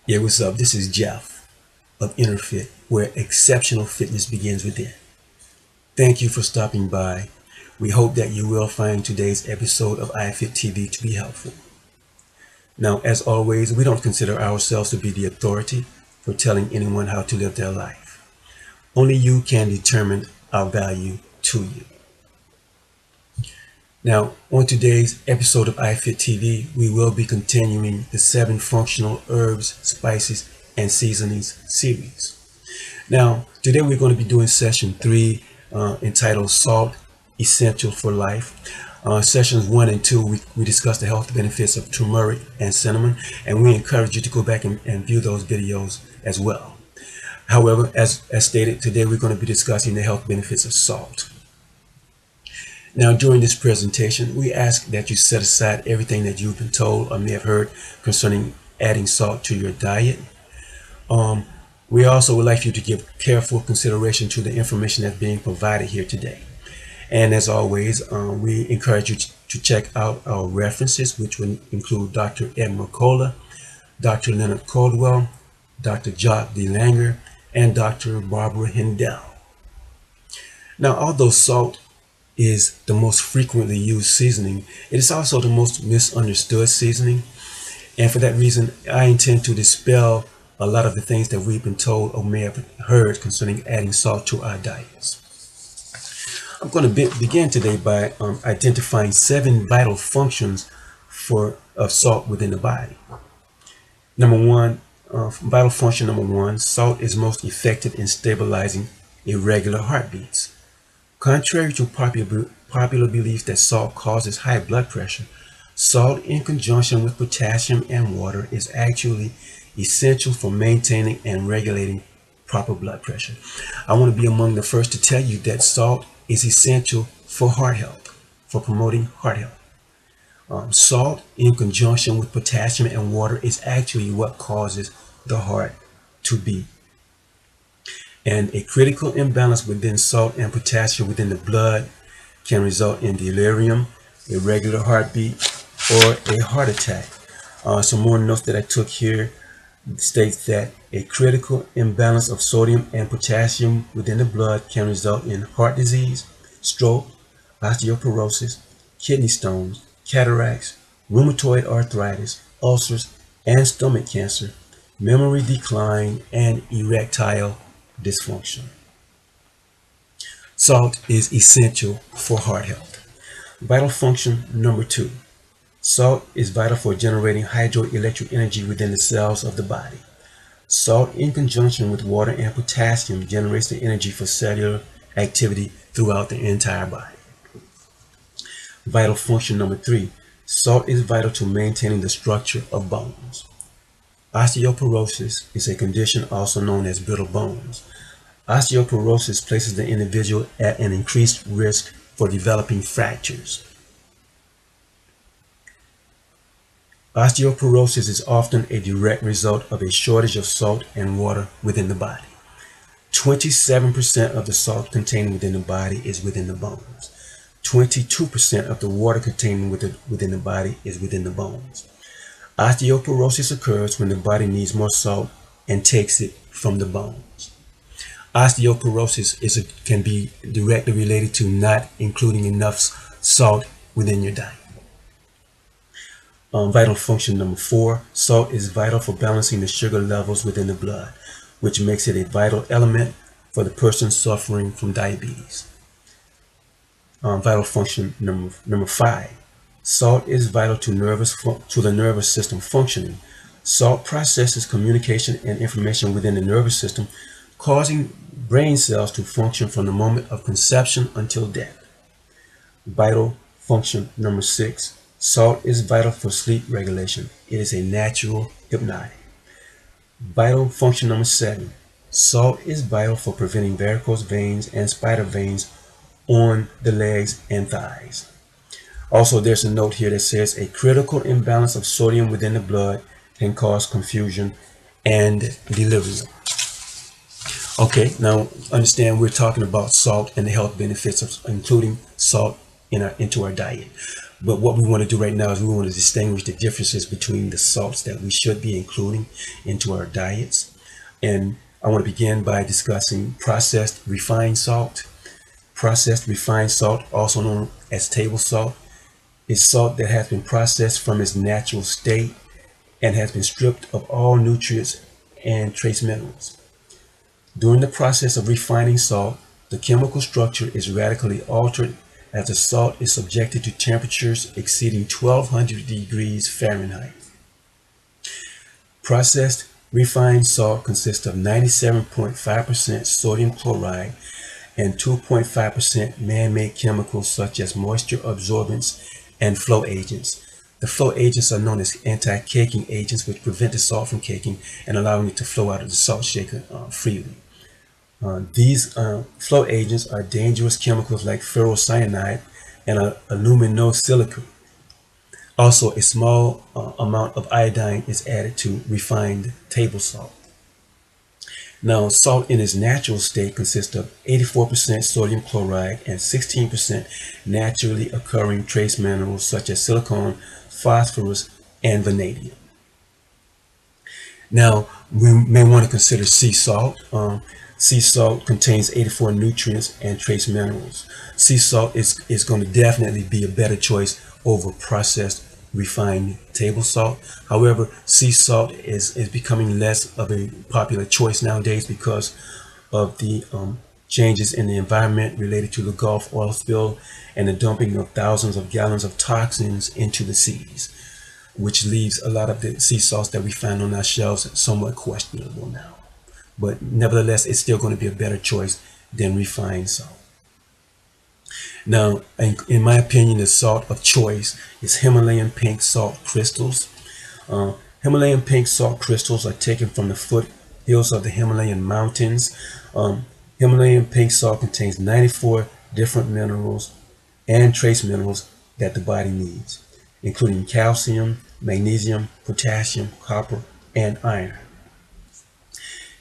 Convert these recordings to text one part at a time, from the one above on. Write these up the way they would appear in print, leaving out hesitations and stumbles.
Yeah, what's up? This is Jeff of InnerFit, where exceptional fitness begins within. Thank you for stopping by. We hope that you will find today's episode of iFit TV to be helpful. Now, as always, we don't consider ourselves to be the authority for telling anyone how to live their life. Only you can determine our value to you. Now, on today's episode of iFit TV, we will be continuing the 7 functional herbs, spices, and seasonings series. Now, today we're going to be doing session 3 entitled Salt Essential for Life. Sessions 1 and 2, we discussed the health benefits of turmeric and cinnamon, and we encourage you to go back and view those videos as well. However, as stated, today we're going to be discussing the health benefits of salt. Now, during this presentation, we ask that you set aside everything that you've been told or may have heard concerning adding salt to your diet. We also would like you to give careful consideration to the information that's being provided here today. And as always, we encourage you to check out our references, which will include Dr. Ed Mercola, Dr. Leonard Caldwell, Dr. Jock D. Langer, and Dr. Barbara Hindell. Now, although salt is the most frequently used seasoning, it is also the most misunderstood seasoning. And for that reason, I intend to dispel a lot of the things that we've been told or may have heard concerning adding salt to our diets. I'm going to begin today by identifying 7 vital functions of salt within the body. Vital function number 1, salt is most effective in stabilizing irregular heartbeats. Contrary to popular belief that salt causes high blood pressure, salt in conjunction with potassium and water is actually essential for maintaining and regulating proper blood pressure. I want to be among the first to tell you that salt is essential for heart health, for promoting heart health. Salt in conjunction with potassium and water is actually what causes the heart to beat. And a critical imbalance within salt and potassium within the blood can result in delirium, irregular heartbeat, or a heart attack. Some more notes that I took here states that a critical imbalance of sodium and potassium within the blood can result in heart disease, stroke, osteoporosis, kidney stones, cataracts, rheumatoid arthritis, ulcers, and stomach cancer, memory decline, and erectile dysfunction. Salt is essential for heart health. Vital function number 2. Salt is vital for generating hydroelectric energy within the cells of the body. Salt in conjunction with water and potassium generates the energy for cellular activity throughout the entire body. Vital function number 3. Salt is vital to maintaining the structure of bones. Osteoporosis is a condition also known as brittle bones. Osteoporosis places the individual at an increased risk for developing fractures. Osteoporosis is often a direct result of a shortage of salt and water within the body. 27% of the salt contained within the body is within the bones. 22% of the water contained within the body is within the bones. Osteoporosis occurs when the body needs more salt and takes it from the bones. Osteoporosis can be directly related to not including enough salt within your diet. Vital function number 4, salt is vital for balancing the sugar levels within the blood, which makes it a vital element for the person suffering from diabetes. Vital function number 5, salt is vital to the nervous system functioning. Salt processes communication and information within the nervous system, causing brain cells to function from the moment of conception until death. Vital function number 6, salt is vital for sleep regulation. It is a natural hypnotic. Vital function number 7, salt is vital for preventing varicose veins and spider veins on the legs and thighs. Also, there's a note here that says a critical imbalance of sodium within the blood can cause confusion and delirium. Okay, now understand we're talking about salt and the health benefits of including salt into our diet. But what we want to do right now is we want to distinguish the differences between the salts that we should be including into our diets. And I want to begin by discussing processed refined salt. Processed refined salt, also known as table salt, is salt that has been processed from its natural state and has been stripped of all nutrients and trace minerals. During the process of refining salt, the chemical structure is radically altered as the salt is subjected to temperatures exceeding 1200 degrees Fahrenheit. Processed refined salt consists of 97.5% sodium chloride and 2.5% man-made chemicals such as moisture absorbents and flow agents. The flow agents are known as anti-caking agents, which prevent the salt from caking and allowing it to flow out of the salt shaker freely. These flow agents are dangerous chemicals like ferrocyanide and aluminosilicate. Also, a small amount of iodine is added to refined table salt. Now, salt in its natural state consists of 84% sodium chloride and 16% naturally occurring trace minerals such as silicon, phosphorus, and vanadium. Now, we may want to consider sea salt. Sea salt contains 84 nutrients and trace minerals. Sea salt is going to definitely be a better choice over processed refined table salt. However, sea salt is becoming less of a popular choice nowadays because of the changes in the environment related to the Gulf oil spill and the dumping of thousands of gallons of toxins into the seas, which leaves a lot of the sea salts that we find on our shelves somewhat questionable now. But nevertheless, it's still going to be a better choice than refined salt. Now, in my opinion, the salt of choice is Himalayan pink salt crystals. Himalayan pink salt crystals are taken from the foothills of the Himalayan mountains. Himalayan pink salt contains 94 different minerals and trace minerals that the body needs, including calcium, magnesium, potassium, copper, and iron.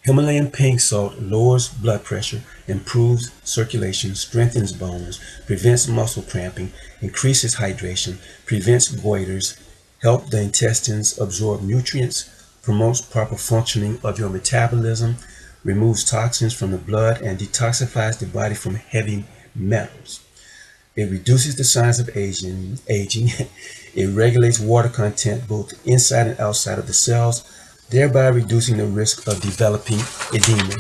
Himalayan pink salt lowers blood pressure, improves circulation, strengthens bones, prevents muscle cramping, increases hydration, prevents goiters, helps the intestines absorb nutrients, promotes proper functioning of your metabolism, removes toxins from the blood, and detoxifies the body from heavy metals. It reduces the signs of aging. It regulates water content both inside and outside of the cells, thereby reducing the risk of developing edema.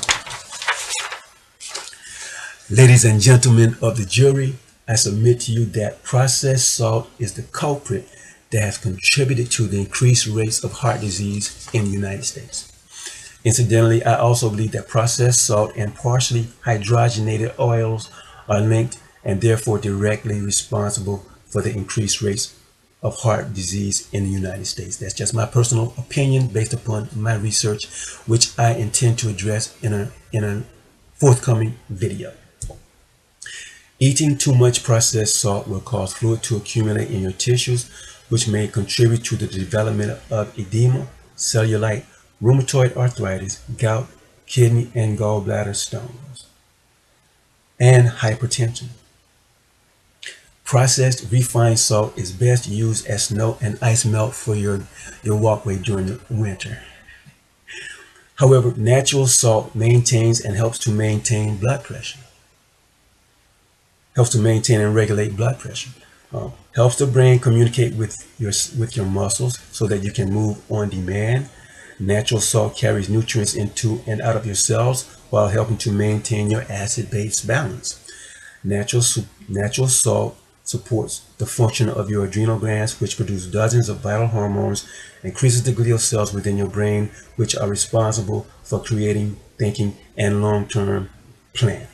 Ladies and gentlemen of the jury, I submit to you that processed salt is the culprit that has contributed to the increased rates of heart disease in the United States. Incidentally, I also believe that processed salt and partially hydrogenated oils are linked and therefore directly responsible for the increased rates of heart disease in the United States. That's just my personal opinion based upon my research, which I intend to address in a forthcoming video. Eating too much processed salt will cause fluid to accumulate in your tissues, which may contribute to the development of edema, cellulite, rheumatoid arthritis, gout, kidney and gallbladder stones, and hypertension. Processed refined salt is best used as snow and ice melt for your walkway during the winter. However, natural salt maintains and helps to maintain blood pressure. Helps to maintain and regulate blood pressure. Helps the brain communicate with your muscles so that you can move on demand. Natural salt carries nutrients into and out of your cells while helping to maintain your acid-base balance. Natural salt supports the function of your adrenal glands, which produce dozens of vital hormones, increases the glial cells within your brain, which are responsible for creating, thinking, and long-term planning.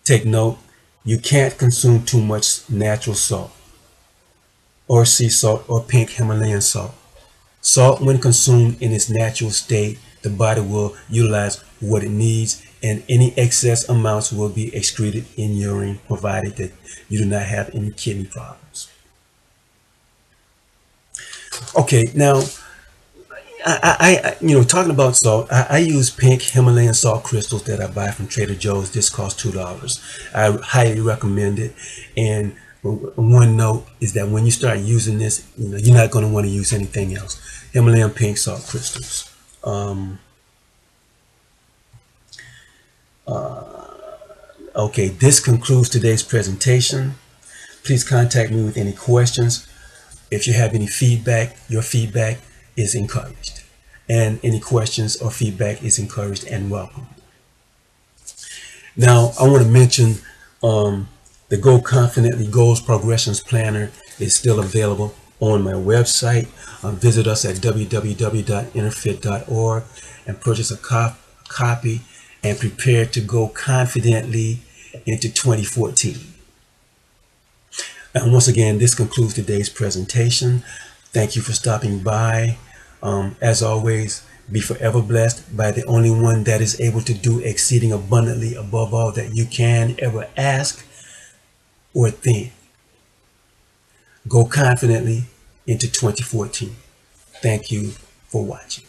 Take note, you can't consume too much natural salt, or sea salt, or pink Himalayan salt. Salt, when consumed in its natural state, the body will utilize what it needs, and any excess amounts will be excreted in urine, provided that you do not have any kidney problems. Okay, now talking about salt, I use pink Himalayan salt crystals that I buy from Trader Joe's. This costs $2. I highly recommend it. And one note is that when you start using this, you're not going to want to use anything else. Himalayan pink salt crystals. Okay, this concludes today's presentation. Please contact me with any questions. If you have any feedback, your feedback is encouraged. And any questions or feedback is encouraged and welcome. Now, I want to mention the Go Confidently Goals Progressions Planner is still available on my website. Visit us at www.interfit.org and purchase a copy and prepare to go confidently into 2014. And once again, this concludes today's presentation. Thank you for stopping by. As always, be forever blessed by the only one that is able to do exceeding abundantly above all that you can ever ask or think. Go confidently into 2014. Thank you for watching.